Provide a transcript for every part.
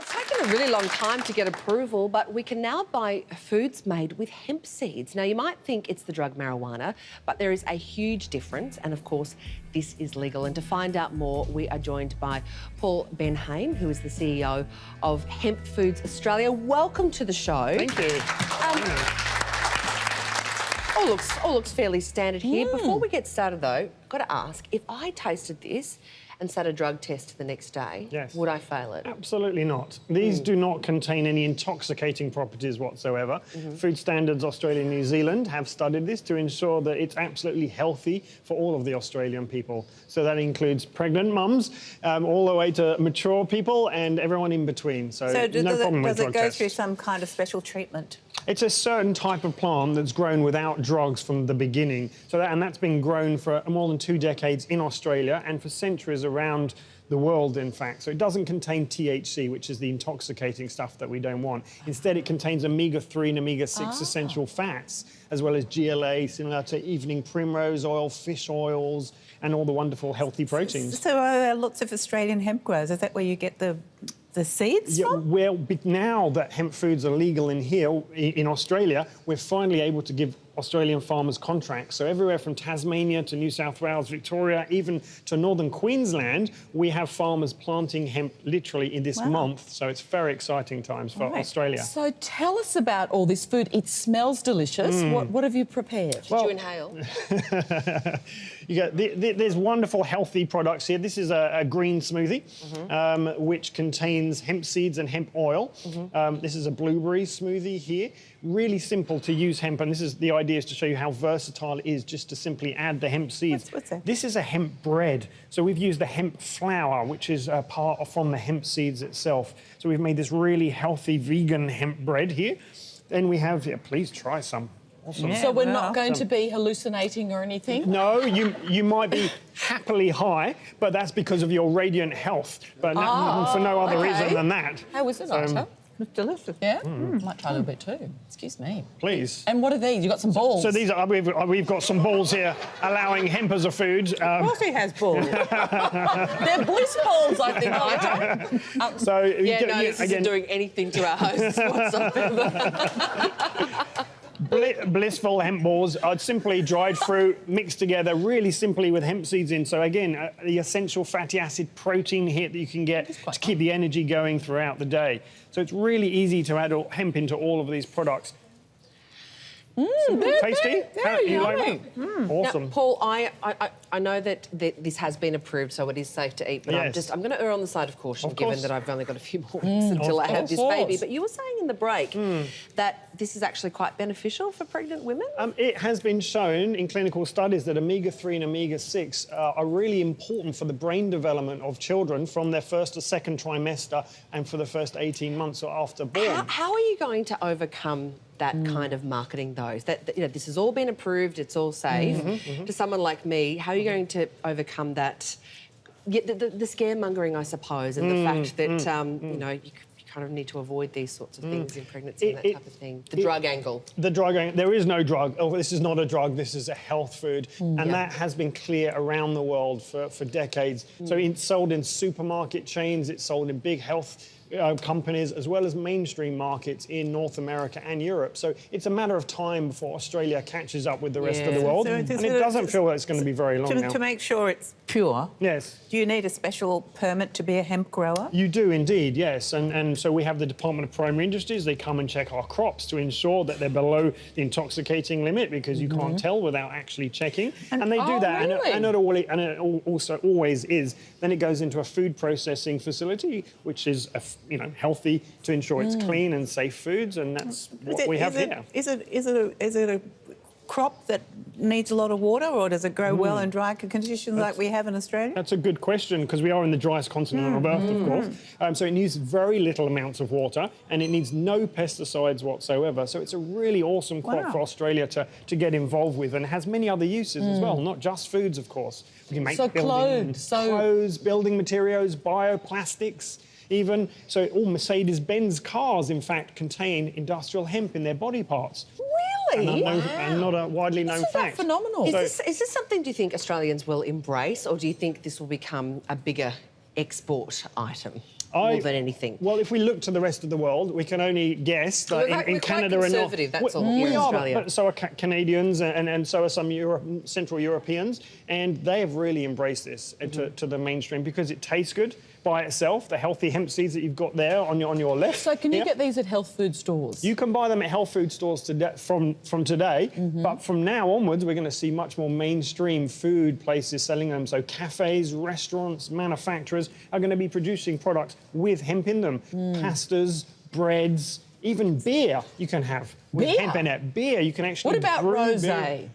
It's taken a really long time to get approval, but we can now buy foods made with hemp seeds. Now, you might think it's the drug marijuana, but there is a huge difference, and of course, this is legal. And to find out more, we are joined by Paul Benhaim, who is the CEO of Hemp Foods Australia. Welcome to the show. Thank you. All looks fairly standard here. Before we get started, though, I've got to ask, if I tasted this and sat a drug test the next day, would I fail it? Absolutely not. These do not contain any intoxicating properties whatsoever. Food Standards Australia and New Zealand have studied this to ensure that it's absolutely healthy for all of the Australian people. So that includes pregnant mums, all the way to mature people and everyone in between. So no problem with drug tests. Does it go through some kind of special treatment? It's a certain type of plant that's grown without drugs from the beginning. And that's been grown for more than 2 decades in Australia and for centuries around the world, in fact. So it doesn't contain THC, which is the intoxicating stuff that we don't want. Instead, it contains omega-3 and omega-6 essential fats, as well as GLA, similar to evening primrose oil, fish oils, and all the wonderful healthy proteins. So are there lots of Australian hemp growers? Is that where you get the seeds from? Well, now that hemp foods are legal in Australia, we're finally able to give Australian farmers contracts. So everywhere from Tasmania to New South Wales, Victoria, even to northern Queensland, we have farmers planting hemp literally in this month. So it's very exciting times for Australia. So tell us about all this food. It smells delicious. What have you prepared? Did you inhale? There's wonderful healthy products here. This is a green smoothie, which contains hemp seeds and hemp oil. This is a blueberry smoothie here. Really simple to use hemp, and this is the idea, is to show you how versatile it is just to simply add the hemp seeds. What's that? This is a hemp bread. So we've used the hemp flour, which is a part from the hemp seeds itself. So we've made this really healthy vegan hemp bread here. Then we have, please try some. Awesome. So we're not going to be hallucinating or anything? No, you might be happily high, but that's because of your radiant health. But for no other reason than that. How was it, Ita? It's delicious. Yeah? Might try a little bit too. Excuse me. Please. And what are these? You've got some balls. So these are, we've got some balls here, allowing hemp as a food. Coffee has balls. They're bliss balls, I think, Ita. So this isn't doing anything to our hosts whatsoever. Blissful hemp balls are simply dried fruit mixed together really simply with hemp seeds in. So again, the essential fatty acid protein here that you can get to keep the energy going throughout the day. So it's really easy to add hemp into all of these products. Tasty. Very you like yummy. that? Awesome. Now, Paul, I know that this has been approved, so it is safe to eat, but I'm going to err on the side of caution, given that I've only got a few more weeks until I have this baby. But you were saying in the break that this is actually quite beneficial for pregnant women? It has been shown in clinical studies that omega-3 and omega-6 are really important for the brain development of children from their first to second trimester and for the first 18 months or after born. How are you going to overcome that kind of marketing, though? This has all been approved, it's all safe. To someone like me, how are you going to overcome that? The scaremongering, I suppose, and the fact that you kind of need to avoid these sorts of things in pregnancy and that type of thing. The drug angle. The drug angle. There is no drug. Oh, this is not a drug. This is a health food, and that has been clear around the world for decades. So it's sold in supermarket chains. It's sold in big health companies, as well as mainstream markets in North America and Europe. So it's a matter of time before Australia catches up with the rest of the world. And it doesn't feel like it's going to be very long now. To make sure it's pure, yes. Do you need a special permit to be a hemp grower? You do indeed, yes. And so we have the Department of Primary Industries. They come and check our crops to ensure that they're below the intoxicating limit, because you can't tell without actually checking. And they do that. Really? And it also always is. Then it goes into a food processing facility, which is healthy, to ensure it's clean and safe foods, and that's what we have here. Is it a crop that needs a lot of water, or does it grow well in dry conditions like we have in Australia? That's a good question, because we are in the driest continent of Earth, of course. So it needs very little amounts of water, and it needs no pesticides whatsoever. So it's a really awesome crop for Australia to get involved with, and it has many other uses as well, not just foods, of course. We can make clothes, building materials, bioplastics. Even so, all Mercedes-Benz cars, in fact, contain industrial hemp in their body parts. Really? And not a widely known fact. Isn't that phenomenal? Is this something, do you think, Australians will embrace, or do you think this will become a bigger export item? more than anything? Well, if we look to the rest of the world, we can only guess that We're in quite Canada and conservative, that's all, here we in are, Australia. but so are Canadians and so are some Central Europeans, and they have really embraced this to the mainstream because it tastes good by itself. The healthy hemp seeds that you've got there on your left. So can you get these at health food stores? You can buy them at health food stores from today, but from now onwards, we're going to see much more mainstream food places selling them. So cafes, restaurants, manufacturers are going to be producing products with hemp in them. Pastas, breads, even beer you can have with Beer? hemp in it. Beer, you can actually What about brew rosé?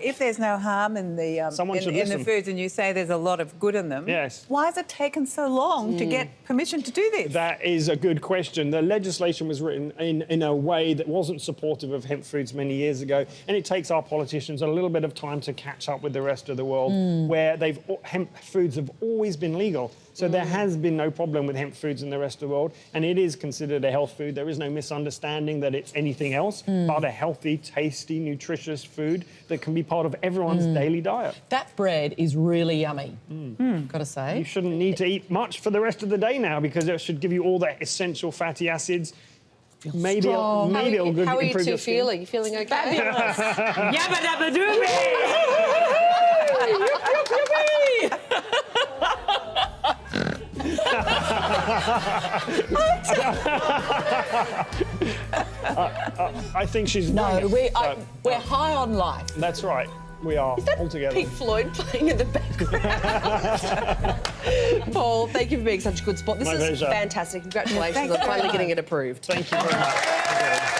If there's no harm in the Someone should in the listen. foods, and you say there's a lot of good in them, Yes. why has it taken so long to get permission to do this? That is a good question. The legislation was written in a way that wasn't supportive of hemp foods many years ago, and it takes our politicians a little bit of time to catch up with the rest of the world, where hemp foods have always been legal. So there has been no problem with hemp foods in the rest of the world, and it is considered a health food. There is no misunderstanding that it's anything else but a healthy, tasty, nutritious food that can be part of everyone's daily diet. That bread is really yummy, got to say. You shouldn't need to eat much for the rest of the day now because it should give you all the essential fatty acids. Maybe strong. it'll How are you improve two your skin. feeling? You feeling okay? Yabba dabba doobie! I think she's No, brilliant. we're high on life. That's right. We are all together. Pink Floyd playing in the background. Paul, thank you for being such a good sport. This My is pleasure. fantastic. Congratulations on finally getting it approved. Thank you very much.